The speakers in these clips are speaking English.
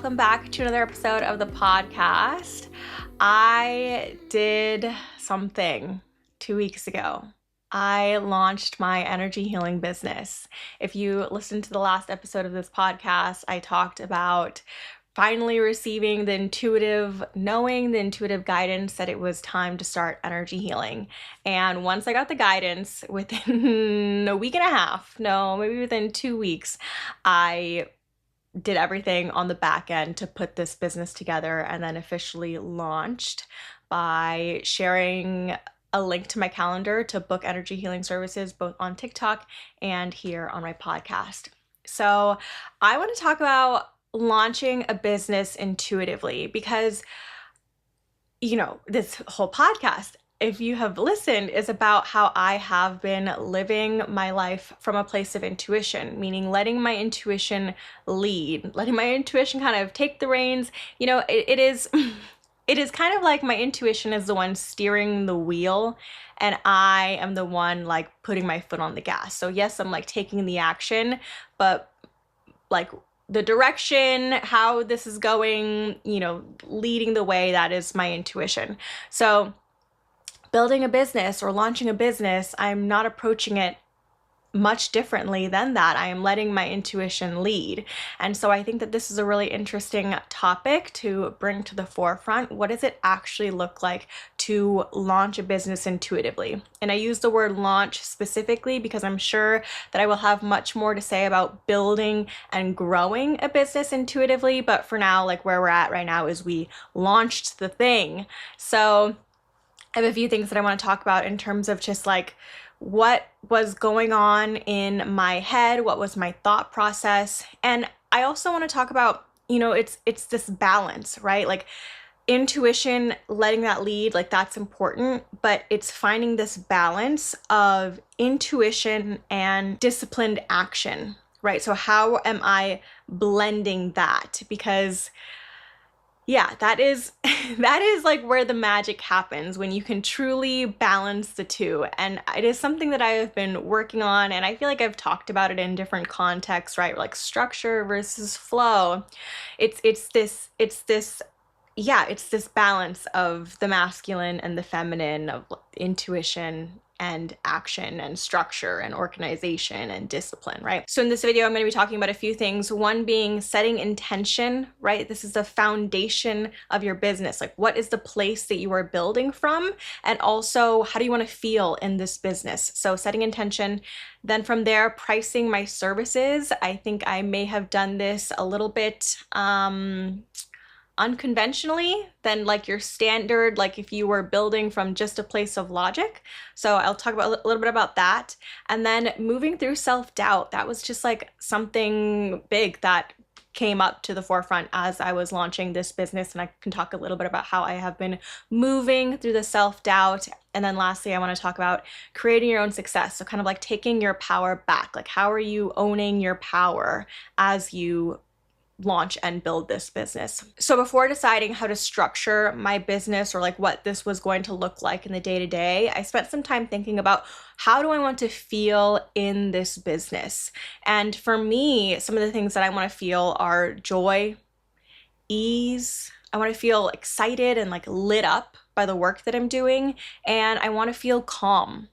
welcome back to another episode of the podcast. I did something 2 weeks ago. I launched my energy healing business. If you listened to the last episode of this podcast, I talked about finally receiving the intuitive guidance that it was time to start energy healing. And once I got the guidance, within a week and a half, no, maybe within 2 weeks, I did everything on the back end to put this business together and then officially launched by sharing a link to my calendar to book energy healing services both on TikTok and here on my podcast. So I want to talk about launching a business intuitively because, this whole podcast, if you have listened, is about how I have been living my life from a place of intuition, meaning letting my intuition lead, letting my intuition kind of take the reins. It is kind of like my intuition is the one steering the wheel and I am the one like putting my foot on the gas. So yes, I'm like taking the action, but like the direction, how this is going, leading the way, that is my intuition. So building a business or launching a business, I'm not approaching it much differently than that. I am letting my intuition lead. And so I think that this is a really interesting topic to bring to the forefront. What does it actually look like to launch a business intuitively? And I use the word launch specifically because I'm sure that I will have much more to say about building and growing a business intuitively. But for now, like where we're at right now is we launched the thing. So I have a few things that I want to talk about in terms of just like what was going on in my head, what was my thought process. And I also want to talk about, it's this balance, right? Like intuition, letting that lead, like that's important, but it's finding this balance of intuition and disciplined action, right? So how am I blending that? Because that is like where the magic happens, when you can truly balance the two. And it is something that I have been working on, and I feel like I've talked about it in different contexts, right? Like structure versus flow. It's this balance of the masculine and the feminine, of intuition and action and structure and organization and discipline, right? So in this video, I'm going to be talking about a few things. One being setting intention, right? This is the foundation of your business. Like what is the place that you are building from? And also, how do you want to feel in this business? So setting intention. Then from there, pricing my services. I think I may have done this a little bit unconventionally than like your standard, like if you were building from just a place of logic. So I'll talk about a little bit about that. And then moving through self-doubt. That was just like something big that came up to the forefront as I was launching this business. And I can talk a little bit about how I have been moving through the self-doubt. And then lastly, I want to talk about creating your own success. So kind of like taking your power back. Like how are you owning your power as you launch and build this business? So before deciding how to structure my business or like what this was going to look like in the day-to-day, I spent some time thinking about how do I want to feel in this business? And for me, some of the things that I want to feel are joy, ease. I want to feel excited and like lit up by the work that I'm doing, and I want to feel calm.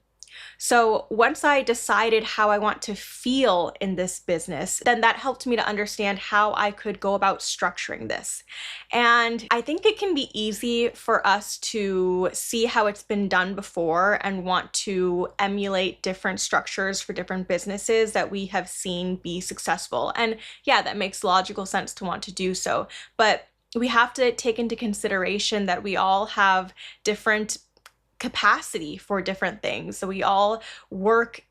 So once I decided how I want to feel in this business, then that helped me to understand how I could go about structuring this. And I think it can be easy for us to see how it's been done before and want to emulate different structures for different businesses that we have seen be successful. And that makes logical sense to want to do so. But we have to take into consideration that we all have different capacity for different things. So we all work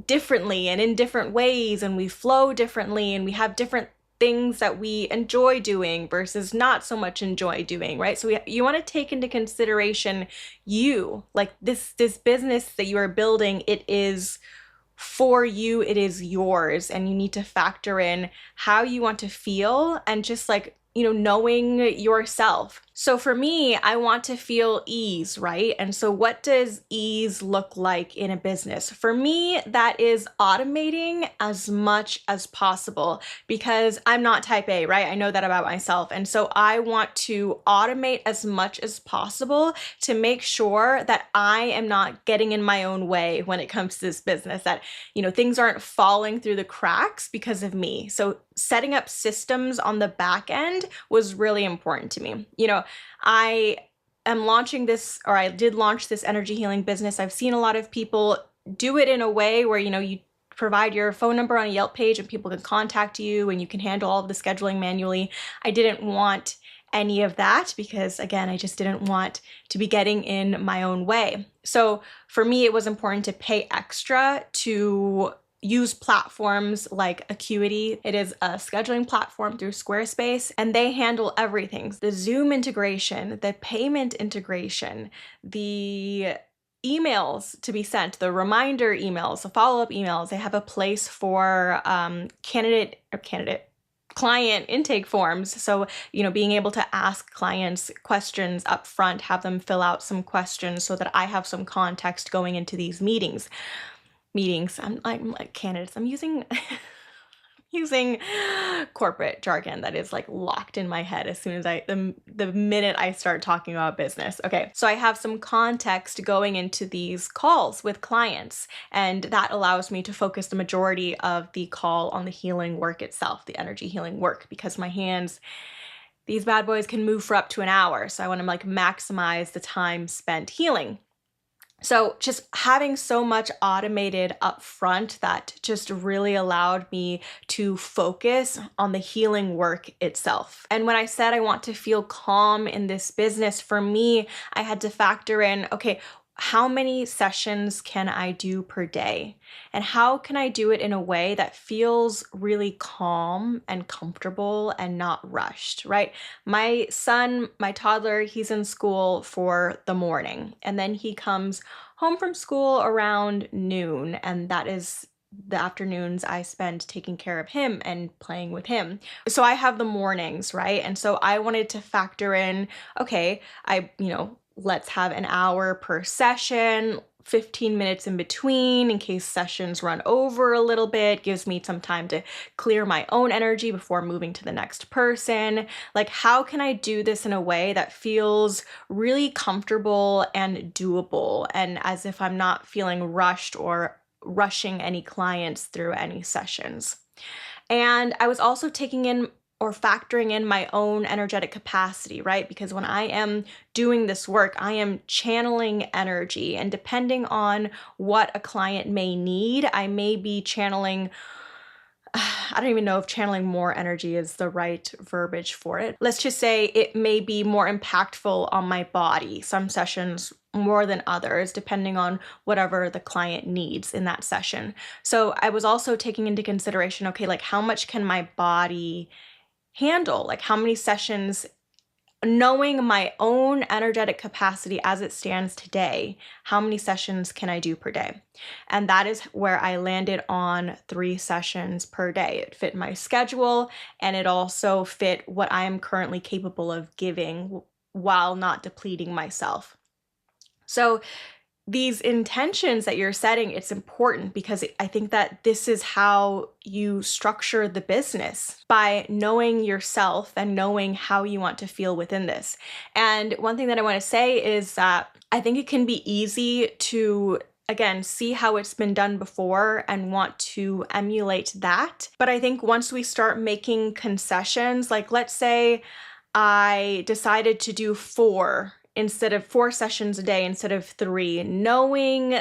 differently and in different ways, and we flow differently, and we have different things that we enjoy doing versus not so much enjoy doing, right? So you want to take into consideration like this business that you are building, it is for you, it is yours, and you need to factor in how you want to feel and just like knowing yourself. So for me, I want to feel ease, right? And so what does ease look like in a business? For me, that is automating as much as possible because I'm not type A, right? I know that about myself. And so I want to automate as much as possible to make sure that I am not getting in my own way when it comes to this business, that, things aren't falling through the cracks because of me. So setting up systems on the back end was really important to me. I am launching this, or I did launch this energy healing business. I've seen a lot of people do it in a way where, you provide your phone number on a Yelp page and people can contact you and you can handle all of the scheduling manually. I didn't want any of that because, again, I just didn't want to be getting in my own way. So for me, it was important to pay extra to use platforms like Acuity. It is a scheduling platform through Squarespace, and they handle everything. The Zoom integration, the payment integration, the emails to be sent, the reminder emails, the follow-up emails. They have a place for client intake forms. So, being able to ask clients questions up front, have them fill out some questions so that I have some context going into these meetings. I'm like candidates. I'm using using corporate jargon that is like locked in my head as soon as the minute I start talking about business. Okay, so I have some context going into these calls with clients, and that allows me to focus the majority of the call on the healing work itself, the energy healing work, because my hands, these bad boys can move for up to an hour. So I want to maximize the time spent healing. So just having so much automated up front, that just really allowed me to focus on the healing work itself. And when I said I want to feel calm in this business, for me, I had to factor in, okay, how many sessions can I do per day? And how can I do it in a way that feels really calm and comfortable and not rushed, right? My son, my toddler, he's in school for the morning, and then he comes home from school around noon, and that is the afternoons I spend taking care of him and playing with him. So I have the mornings, right? And so I wanted to factor in, okay, let's have an hour per session, 15 minutes in between in case sessions run over a little bit, gives me some time to clear my own energy before moving to the next person. Like, how can I do this in a way that feels really comfortable and doable, and as if I'm not feeling rushed or rushing any clients through any sessions? And I was also taking in or factoring in my own energetic capacity, right? Because when I am doing this work, I am channeling energy, and depending on what a client may need, I may be channeling, I don't even know if channeling more energy is the right verbiage for it. Let's just say it may be more impactful on my body, some sessions more than others, depending on whatever the client needs in that session. So I was also taking into consideration, okay, like how much can my body handle? Like how many sessions, knowing my own energetic capacity as it stands today, how many sessions can I do per day? And that is where I landed on 3 sessions per day. It fit my schedule, and it also fit what I am currently capable of giving while not depleting myself. So these intentions that you're setting, it's important because I think that this is how you structure the business, by knowing yourself and knowing how you want to feel within this. And one thing that I want to say is that I think it can be easy to, again, see how it's been done before and want to emulate that. But I think once we start making concessions, like let's say I decided to do 4 sessions a day instead of 3, knowing,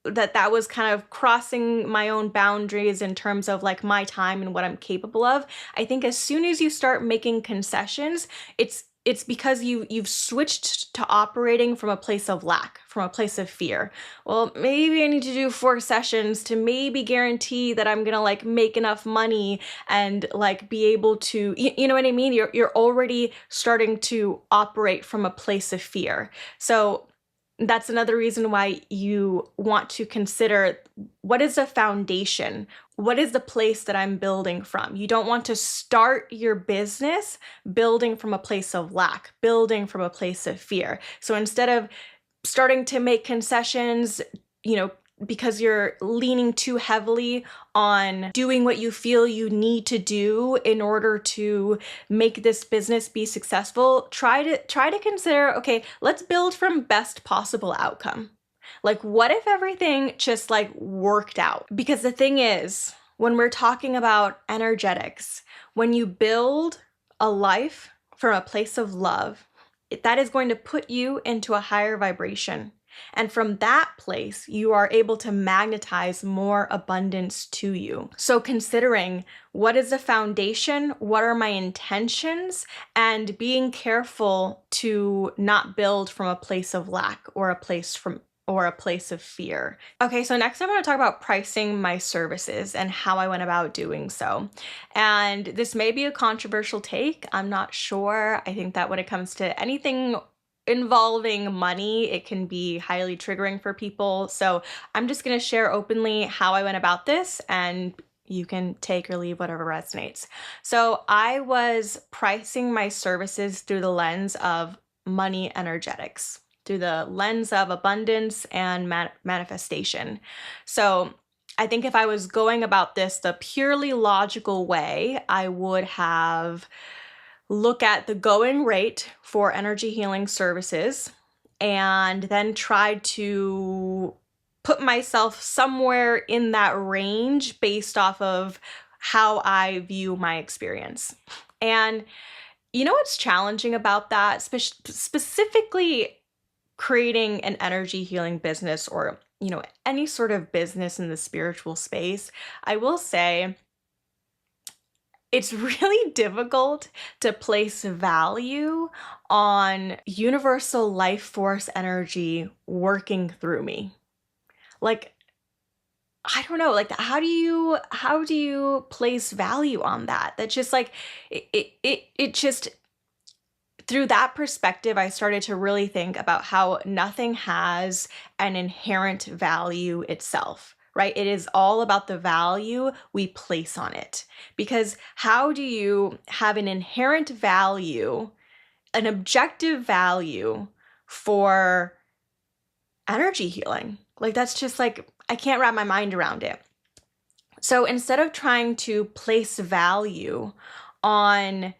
that was kind of crossing my own boundaries in terms of like my time and what I'm capable of. I think as soon as you start making concessions, it's because you've switched to operating from a place of lack, from a place of fear. Well, maybe I need to do 4 sessions to maybe guarantee that I'm gonna like make enough money and like be able to, you know what I mean? You're already starting to operate from a place of fear. So That's another reason why you want to consider, what is the foundation? What is the place that I'm building from? You don't want to start your business building from a place of lack, building from a place of fear. So instead of starting to make concessions, because you're leaning too heavily on doing what you feel you need to do in order to make this business be successful, try to consider, okay, let's build from best possible outcome. Like, what if everything just like worked out? Because the thing is, when we're talking about energetics, when you build a life from a place of love, that is going to put you into a higher vibration. And from that place, you are able to magnetize more abundance to you. So considering, what is the foundation? What are my intentions? And being careful to not build from a place of lack or a place of fear. Okay, so next I'm going to talk about pricing my services and how I went about doing so. And this may be a controversial take. I'm not sure. I think that when it comes to anything involving money, it can be highly triggering for people. So I'm just going to share openly how I went about this, and you can take or leave whatever resonates. So I was pricing my services through the lens of money energetics, through the lens of abundance and manifestation. So I think if I was going about this the purely logical way, I would have look at the going rate for energy healing services and then tried to put myself somewhere in that range based off of how I view my experience. And you know what's challenging about that, specifically creating an energy healing business, or any sort of business in the spiritual space? I will say it's really difficult to place value on universal life force energy working through me. Like, I don't know, like, how do you place value on that? That's just like, it just, through that perspective, I started to really think about how nothing has an inherent value itself, right? It is all about the value we place on it. Because how do you have an inherent value, an objective value for energy healing? Like, that's just like, I can't wrap my mind around it. So instead of trying to place value on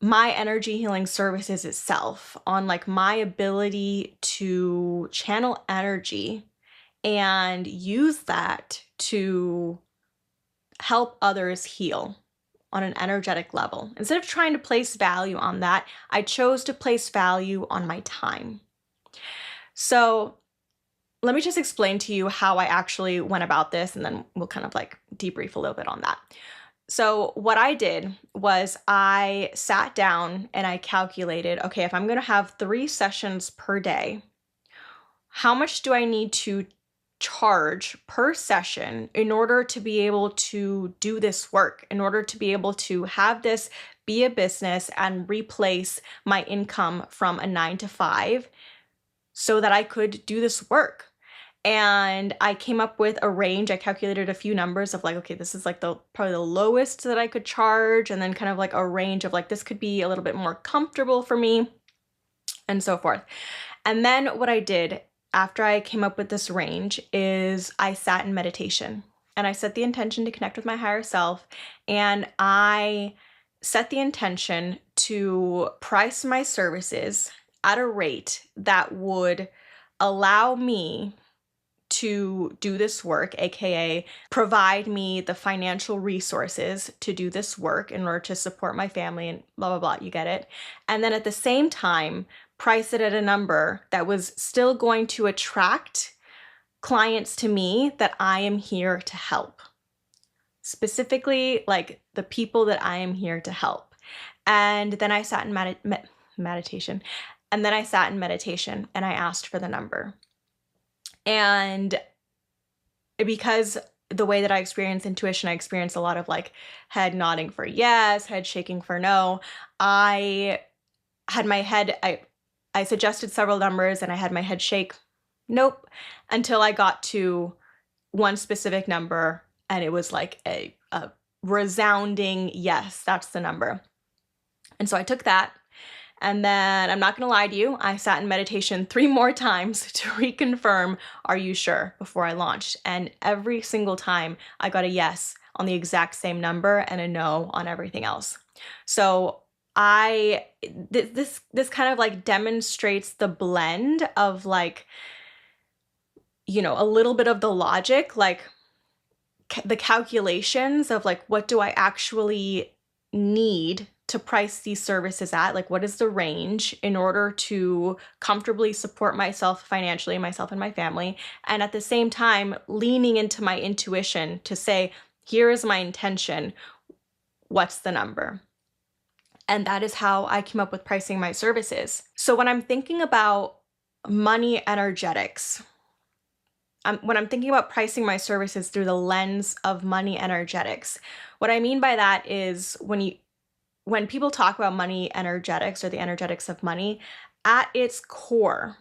my energy healing services itself, on like my ability to channel energy and use that to help others heal on an energetic level, instead of trying to place value on that, I chose to place value on my time. So let me just explain to you how I actually went about this, and then we'll kind of like debrief a little bit on that. So what I did was I sat down and I calculated, okay, if I'm going to have 3 sessions per day, how much do I need to charge per session in order to be able to do this work, in order to be able to have this be a business and replace my income from a 9 to 5 so that I could do this work? And I came up with a range. I calculated a few numbers of like, okay, this is like probably the lowest that I could charge, and then kind of like a range of like, this could be a little bit more comfortable for me, and so forth. And then what I did after I came up with this range is I sat in meditation and I set the intention to connect with my higher self, and I set the intention to price my services at a rate that would allow me to do this work, aka provide me the financial resources to do this work in order to support my family and blah, blah, blah, you get it. And then at the same time, price it at a number that was still going to attract clients to me that I am here to help. Specifically, like the people that I am here to help. And then I sat in meditation. And then I sat in meditation and I asked for the number. And because the way that I experience intuition, I experience a lot of like head nodding for yes, head shaking for no. I had my head, I I suggested several numbers and I had my head shake. Nope. Until I got to one specific number and it was like a resounding yes, that's the number. And so I took that. And then I'm not going to lie to you, I sat in meditation 3 more times to reconfirm, are you sure, before I launched. And every single time I got a yes on the exact same number and a no on everything else. So this kind of like demonstrates the blend of like, a little bit of the logic, like the calculations of like, what do I actually need to price these services at? Like, what is the range in order to comfortably support myself financially, myself and my family? And at the same time, leaning into my intuition to say, here is my intention. What's the number? And that is how I came up with pricing my services. So when I'm thinking about money energetics, when I'm thinking about pricing my services through the lens of money energetics, what I mean by that is when people talk about money energetics or the energetics of money, at its core,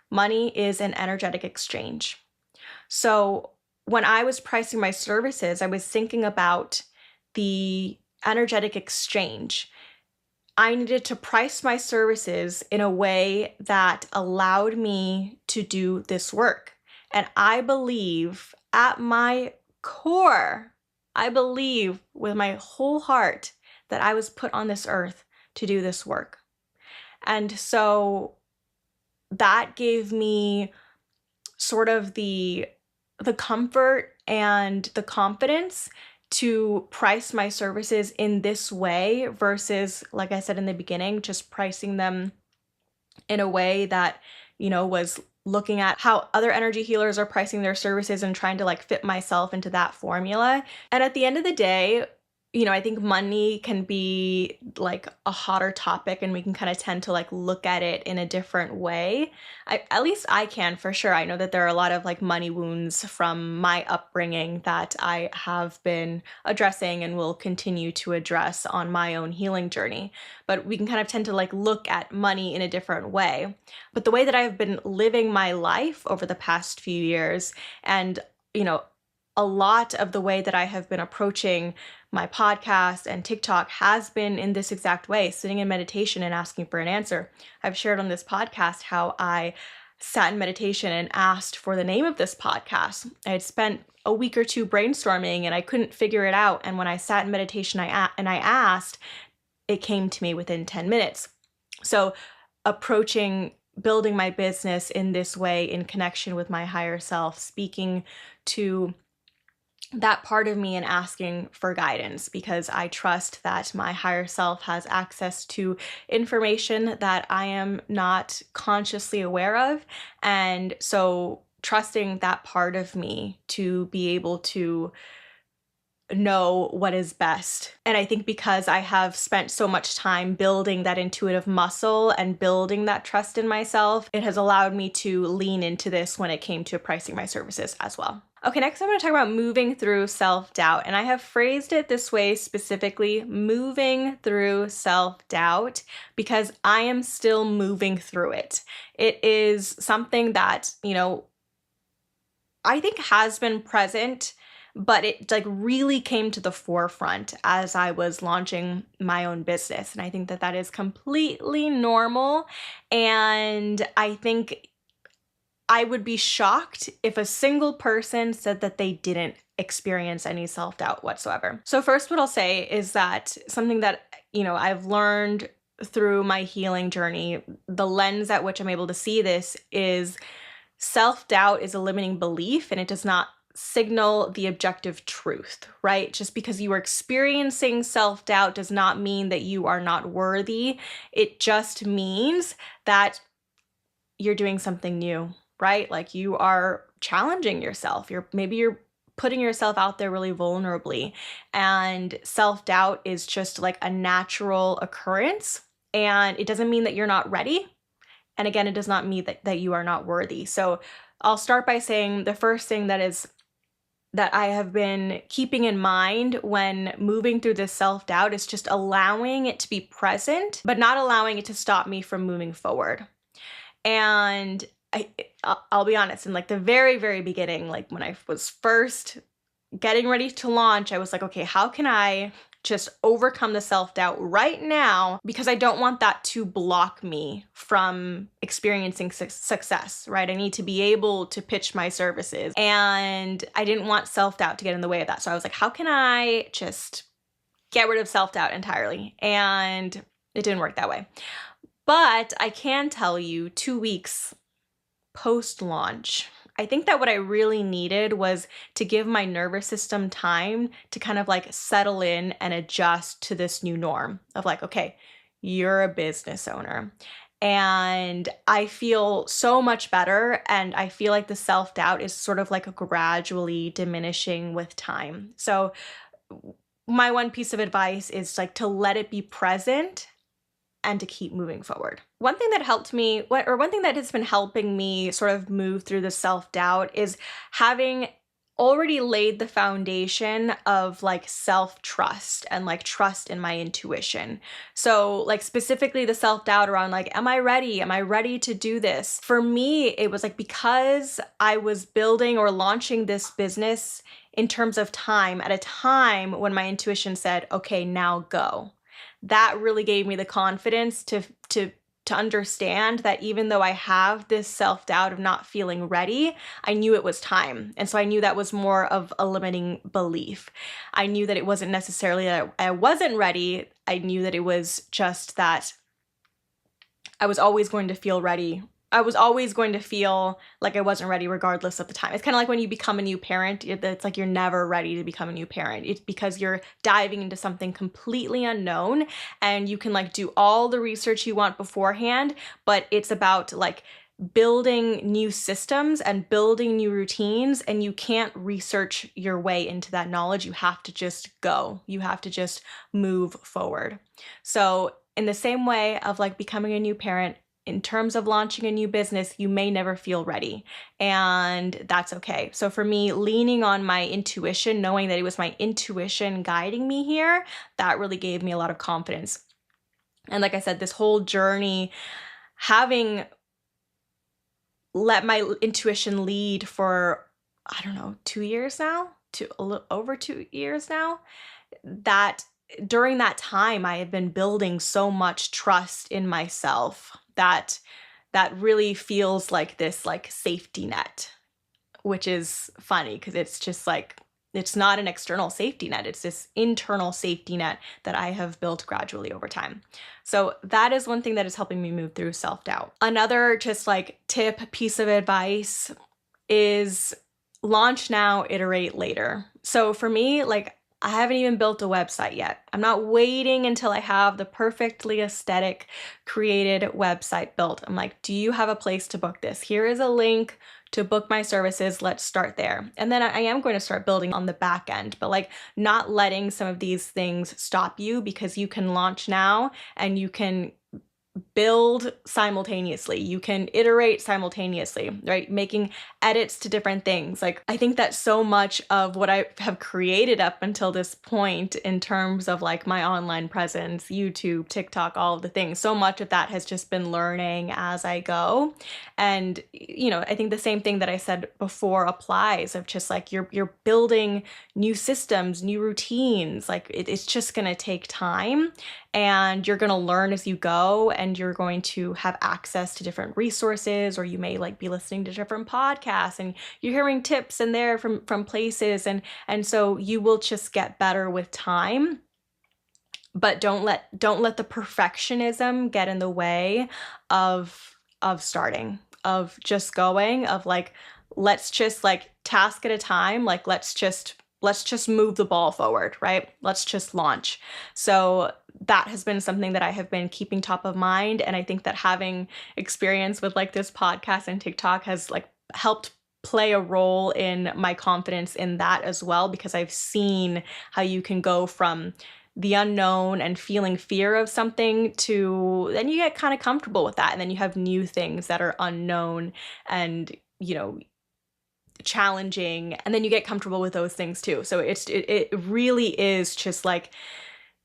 money is an energetic exchange. So when I was pricing my services, I was thinking about the energetic exchange. I needed to price my services in a way that allowed me to do this work. And I believe at my core, I believe with my whole heart that I was put on this earth to do this work. And so that gave me sort of the comfort and the confidence to price my services in this way versus, like I said in the beginning, just pricing them in a way that, was looking at how other energy healers are pricing their services and trying to like fit myself into that formula. And at the end of the day, I think money can be like a hotter topic and we can kind of tend to like look at it in a different way. At least I can for sure. I know that there are a lot of like money wounds from my upbringing that I have been addressing and will continue to address on my own healing journey. But we can kind of tend to like look at money in a different way. But the way that I've been living my life over the past few years and, a lot of the way that I have been approaching my podcast and TikTok has been in this exact way, sitting in meditation and asking for an answer. I've shared on this podcast how I sat in meditation and asked for the name of this podcast. I had spent a week or two brainstorming and I couldn't figure it out. And when I sat in meditation I asked, it came to me within 10 minutes. So approaching building my business in this way, in connection with my higher self, speaking to that part of me and asking for guidance, because I trust that my higher self has access to information that I am not consciously aware of. And so trusting that part of me to be able to know what is best. And I think because I have spent so much time building that intuitive muscle and building that trust in myself, it has allowed me to lean into this when it came to pricing my services as well. Okay, next I'm going to talk about moving through self-doubt. And I have phrased it this way specifically, moving through self-doubt, because I am still moving through it. It is something that, I think has been present, but it like really came to the forefront as I was launching my own business. And I think that that is completely normal. And I think I would be shocked if a single person said that they didn't experience any self-doubt whatsoever. So first, what I'll say is that something that, I've learned through my healing journey, the lens at which I'm able to see this is self-doubt is a limiting belief and it does not signal the objective truth, right? Just because you are experiencing self-doubt does not mean that you are not worthy. It just means that you're doing something new, right? Like you are challenging yourself. Maybe you're putting yourself out there really vulnerably. And self-doubt is just like a natural occurrence. And it doesn't mean that you're not ready. And again, it does not mean that you are not worthy. So I'll start by saying the first thing that is that I have been keeping in mind when moving through this self-doubt is just allowing it to be present, but not allowing it to stop me from moving forward. And I'll be honest, in like the very, very beginning, like when I was first getting ready to launch, I was like, okay, how can I just overcome the self-doubt right now? Because I don't want that to block me from experiencing success, right? I need to be able to pitch my services. And I didn't want self-doubt to get in the way of that. So I was like, how can I just get rid of self-doubt entirely? And it didn't work that way. But I can tell you 2 weeks post-launch, I think that what I really needed was to give my nervous system time to kind of like settle in and adjust to this new norm of like, okay, you're a business owner. And I feel so much better. And I feel like the self-doubt is sort of like gradually diminishing with time. So my one piece of advice is like to let it be present and to keep moving forward. One thing that helped me, or one thing that has been helping me sort of move through the self-doubt is having already laid the foundation of like self-trust and like trust in my intuition. So like specifically the self-doubt around like, am I ready? Am I ready to do this? For me, it was like because I was building or launching this business in terms of time at a time when my intuition said, okay, now go. That really gave me the confidence to understand that even though I have this self-doubt of not feeling ready, I knew it was time. And so I knew that was more of a limiting belief. I knew that it wasn't necessarily that I wasn't ready. I knew that it was just that I was always going to feel ready. I was always going to feel like I wasn't ready regardless of the time. It's kind of like when you become a new parent, it's like you're never ready to become a new parent. It's because you're diving into something completely unknown and you can like do all the research you want beforehand, but it's about like building new systems and building new routines, and you can't research your way into that knowledge. You have to just go. You have to just move forward. So in the same way of like becoming a new parent, in terms of launching a new business, you may never feel ready, and that's okay. So for me, leaning on my intuition, knowing that it was my intuition guiding me here, that really gave me a lot of confidence. And like I said, this whole journey, having let my intuition lead for, I don't know, 2 years now, a little over 2 years now, that during that time, I have been building so much trust in myself that really feels like this like safety net, which is funny because it's just like, it's not an external safety net. It's this internal safety net that I have built gradually over time. So that is one thing that is helping me move through self-doubt. Another just like tip, piece of advice is launch now, iterate later. So for me, like I haven't even built a website yet. I'm not waiting until I have the perfectly aesthetic created website built. I'm like, do you have a place to book this? Here is a link to book my services. Let's start there. And then I am going to start building on the back end, but like not letting some of these things stop you, because you can launch now and you can build simultaneously. You can iterate simultaneously, right? Making edits to different things. Like I think that so much of what I have created up until this point in terms of like my online presence, YouTube, TikTok, all of the things, so much of that has just been learning as I go. And you know, I think the same thing that I said before applies, of just like you're building new systems, new routines. Like it's just going to take time, and you're going to learn as you go, and you're going to have access to different resources, or you may like be listening to different podcasts and you're hearing tips in there from places, and so you will just get better with time. But don't let the perfectionism get in the way of starting, of just going, of like, let's just like task at a time, like let's just move the ball forward, right? Let's just launch. So that has been something that I have been keeping top of mind. And I think that having experience with like this podcast and TikTok has like helped play a role in my confidence in that as well, because I've seen how you can go from the unknown and feeling fear of something to then you get kind of comfortable with that. And then you have new things that are unknown, and, you know, challenging, and then you get comfortable with those things too. So it really is just like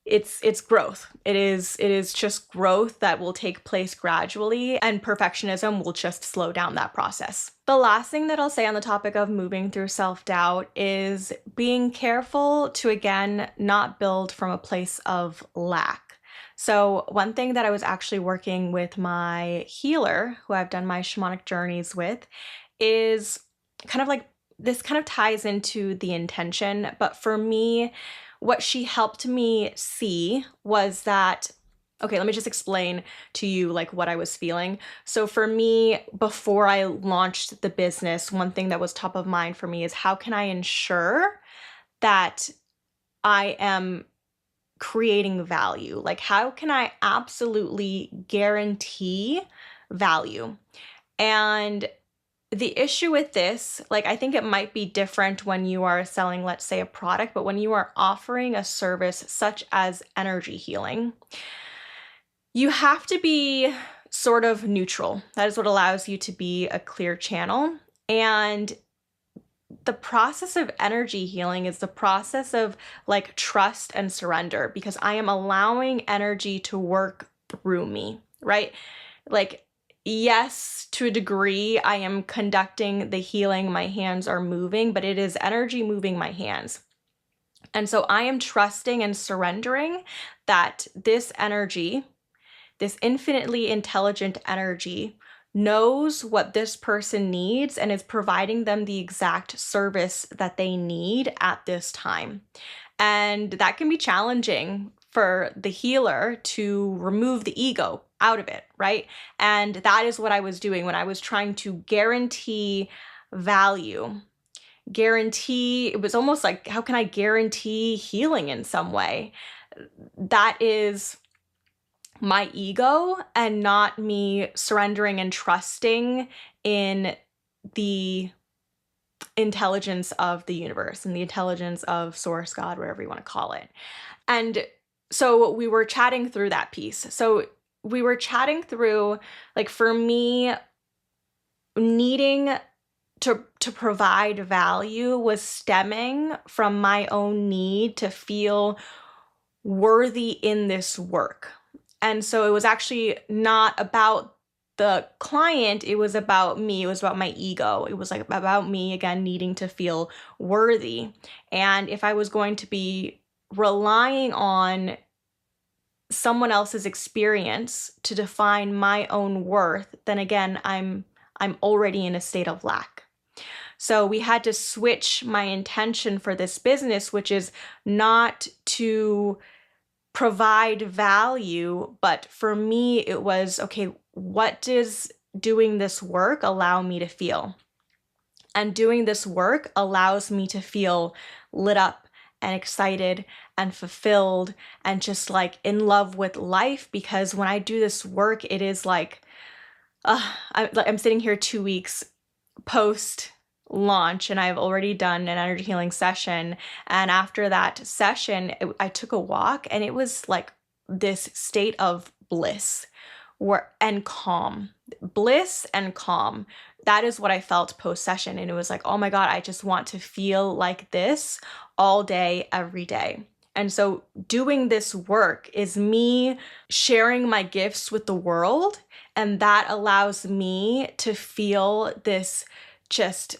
it's growth. It is just growth that will take place gradually, and perfectionism will just slow down that process. The last thing that I'll say on the topic of moving through self-doubt is being careful to, again, not build from a place of lack. So one thing that I was actually working with my healer, who I've done my shamanic journeys with, is kind of like, this kind of ties into the intention, but for me, what she helped me see was that, okay, let me just explain to you like what I was feeling. So for me, before I launched the business, one thing that was top of mind for me is, how can I ensure that I am creating value? Like, how can I absolutely guarantee value? And the issue with this, like, I think it might be different when you are selling, let's say, a product, but when you are offering a service such as energy healing, you have to be sort of neutral. That is what allows you to be a clear channel. And the process of energy healing is the process of like trust and surrender, because I am allowing energy to work through me, right? Like, yes, to a degree, I am conducting the healing, my hands are moving, but it is energy moving my hands. And so I am trusting and surrendering that this energy, this infinitely intelligent energy, knows what this person needs and is providing them the exact service that they need at this time. And that can be challenging for the healer to remove the ego out of it, right? And that is what I was doing when I was trying to guarantee value. It was almost like, how can I guarantee healing in some way? That is my ego and not me surrendering and trusting in the intelligence of the universe and the intelligence of source, God, whatever you want to call it. And so we were chatting through that piece. So we were chatting through, like, for me, needing to provide value was stemming from my own need to feel worthy in this work. And so it was actually not about the client, it was about me, it was about my ego. It was like about me, again, needing to feel worthy. And if I was going to be relying on someone else's experience to define my own worth, then again, I'm already in a state of lack. So we had to switch my intention for this business, which is not to provide value, but for me, it was, okay, what does doing this work allow me to feel? And doing this work allows me to feel lit up and excited and fulfilled and just like in love with life, because when I do this work, it is like, I'm sitting here 2 weeks post launch and I've already done an energy healing session. And after that session, I took a walk and it was like this state of bliss and calm. Bliss and calm. That is what I felt post session. And it was like, oh my God, I just want to feel like this all day, every day. And so doing this work is me sharing my gifts with the world. And that allows me to feel this just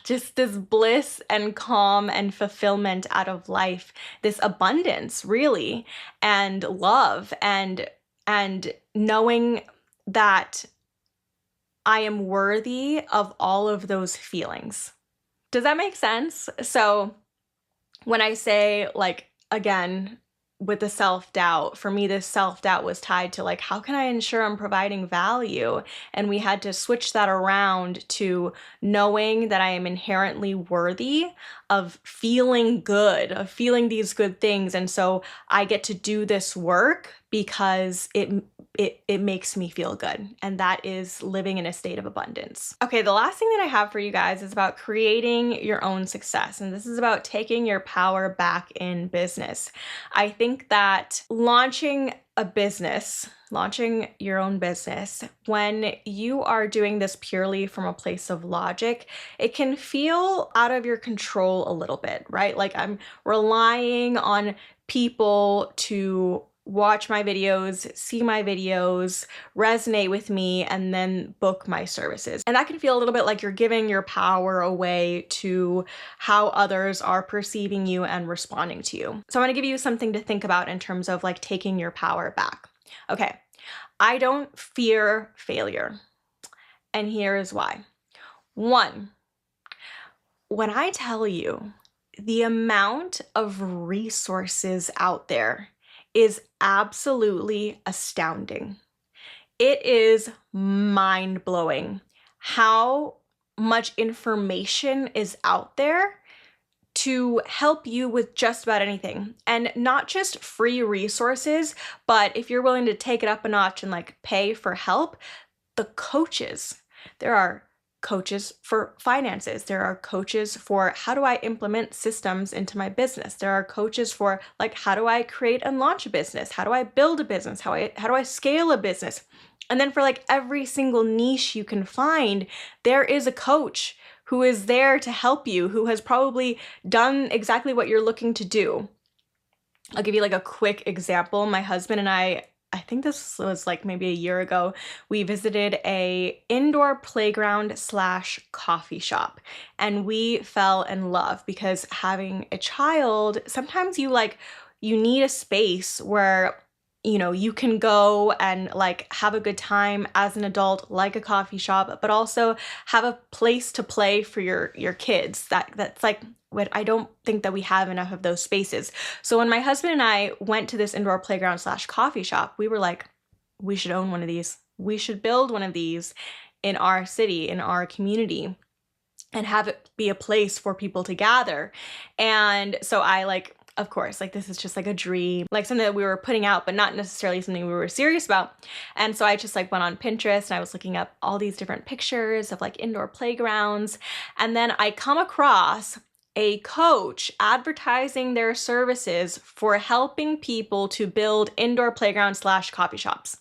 this bliss and calm and fulfillment out of life, this abundance, really, and love, and knowing that I am worthy of all of those feelings. Does that make sense? So when I say, like, again, with the self-doubt, for me, this self-doubt was tied to like, how can I ensure I'm providing value? And we had to switch that around to knowing that I am inherently worthy of feeling good, of feeling these good things. And so I get to do this work because it makes me feel good. And that is living in a state of abundance. Okay, the last thing that I have for you guys is about creating your own success. And this is about taking your power back in business. I think that launching a business, launching your own business, when you are doing this purely from a place of logic, it can feel out of your control a little bit, right? Like I'm relying on people to watch my videos, see my videos, resonate with me, and then book my services. And that can feel a little bit like you're giving your power away to how others are perceiving you and responding to you. So I want to give you something to think about in terms of like taking your power back. Okay, I don't fear failure. And here's why. One, when I tell you the amount of resources out there is absolutely astounding. It is mind-blowing how much information is out there to help you with just about anything. And not just free resources, but if you're willing to take it up a notch and like pay for help, the coaches. There are coaches for finances. There are coaches for how do I implement systems into my business. There are coaches for like how do I create and launch a business? How do I build a business? How do I scale a business? And then for like every single niche you can find, there is a coach who is there to help you, who has probably done exactly what you're looking to do. I'll give you like a quick example. My husband and I think this was like maybe a year ago, we visited a indoor playground / coffee shop, and we fell in love because having a child, sometimes you need a space where you can go and like have a good time as an adult, like a coffee shop, but also have a place to play for your kids. That's like what I don't think that we have enough of those spaces. So when my husband and I went to this indoor playground / coffee shop, we were like, we should own one of these. We should build one of these in our city, in our community, and have it be a place for people to gather. And so of course, like this is just like a dream, like something that we were putting out, but not necessarily something we were serious about. And so I just like went on Pinterest and I was looking up all these different pictures of like indoor playgrounds. And then I come across a coach advertising their services for helping people to build indoor playground / coffee shops.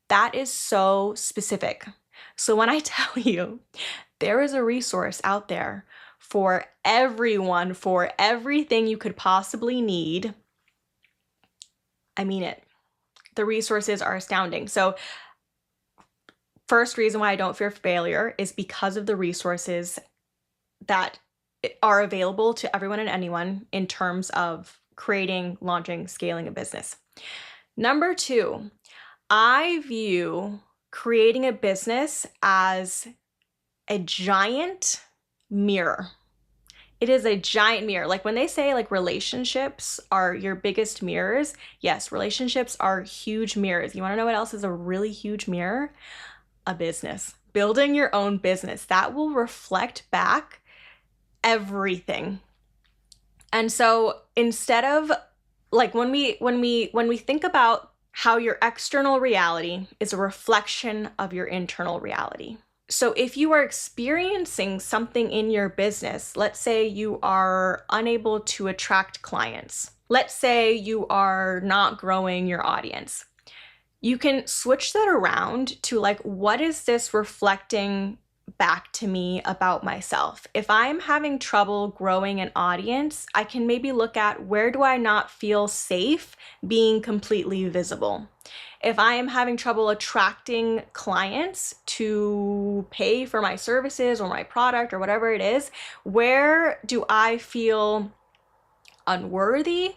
That is so specific. So when I tell you there is a resource out there for everyone, for everything you could possibly need, I mean it. The resources are astounding. So first reason why I don't fear failure is because of the resources that are available to everyone and anyone in terms of creating, launching, scaling a business. Number two, I view creating a business as a giant mirror. It is a giant mirror. Like when they say like relationships are your biggest mirrors, yes, relationships are huge mirrors. You want to know what else is a really huge mirror? A business. Building your own business. That will reflect back everything. And so instead of like when we think about how your external reality is a reflection of your internal reality. So if you are experiencing something in your business, let's say you are unable to attract clients. Let's say you are not growing your audience. You can switch that around to like, what is this reflecting back to me about myself? If I'm having trouble growing an audience, I can maybe look at where do I not feel safe being completely visible? If I am having trouble attracting clients to pay for my services or my product or whatever it is, where do I feel unworthy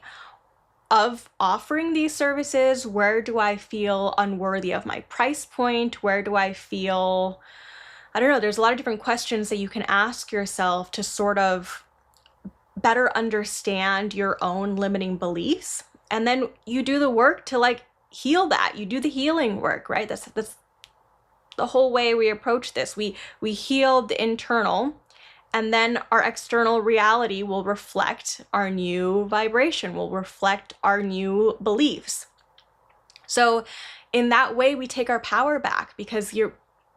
of offering these services? Where do I feel unworthy of my price point? Where do I feel, I don't know, there's a lot of different questions that you can ask yourself to sort of better understand your own limiting beliefs. And then you do the work to like heal that. You do the healing work, right? That's the whole way we approach this. We heal the internal, and then our external reality will reflect our new vibration, will reflect our new beliefs. So in that way, we take our power back because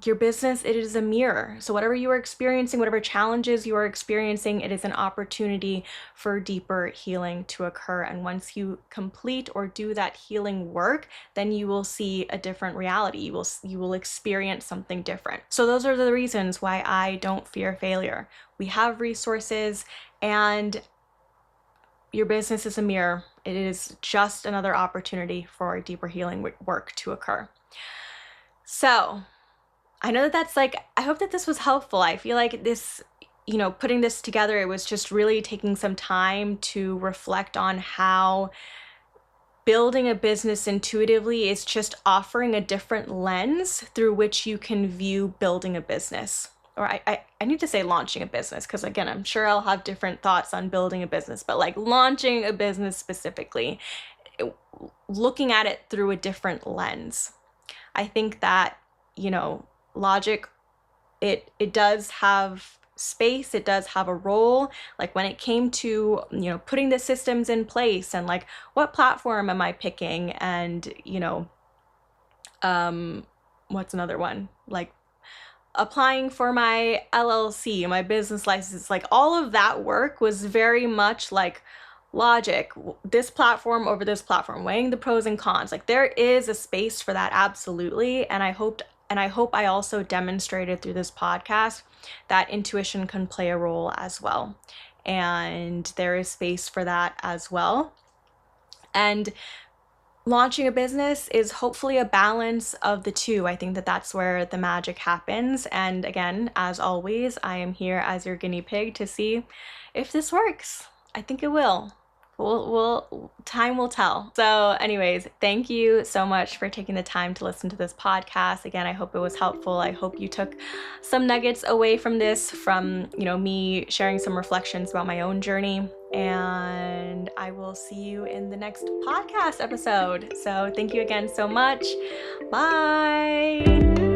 your business, it is a mirror. So whatever you are experiencing, whatever challenges you are experiencing, it is an opportunity for deeper healing to occur. And once you complete or do that healing work, then you will see a different reality. You will experience something different. So those are the reasons why I don't fear failure. We have resources, and your business is a mirror. It is just another opportunity for deeper healing work to occur. So I know that that's like, I hope that this was helpful. I feel like this, putting this together, it was just really taking some time to reflect on how building a business intuitively is just offering a different lens through which you can view building a business. Or I need to say launching a business, because again, I'm sure I'll have different thoughts on building a business, but like launching a business specifically, looking at it through a different lens. I think that, logic, it does have space, it does have a role. Like when it came to, putting the systems in place and like what platform am I picking, and, what's another one? Like applying for my LLC, my business license, like all of that work was very much like logic, this platform over this platform, weighing the pros and cons. Like there is a space for that, absolutely. And I hope I also demonstrated through this podcast that intuition can play a role as well. And there is space for that as well. And launching a business is hopefully a balance of the two. I think that that's where the magic happens. And again, as always, I am here as your guinea pig to see if this works. I think it will. Time will tell. So anyways, thank you so much for taking the time to listen to this podcast. Again, I hope it was helpful. I hope you took some nuggets away from this, from, me sharing some reflections about my own journey. And I will see you in the next podcast episode. So thank you again so much. Bye.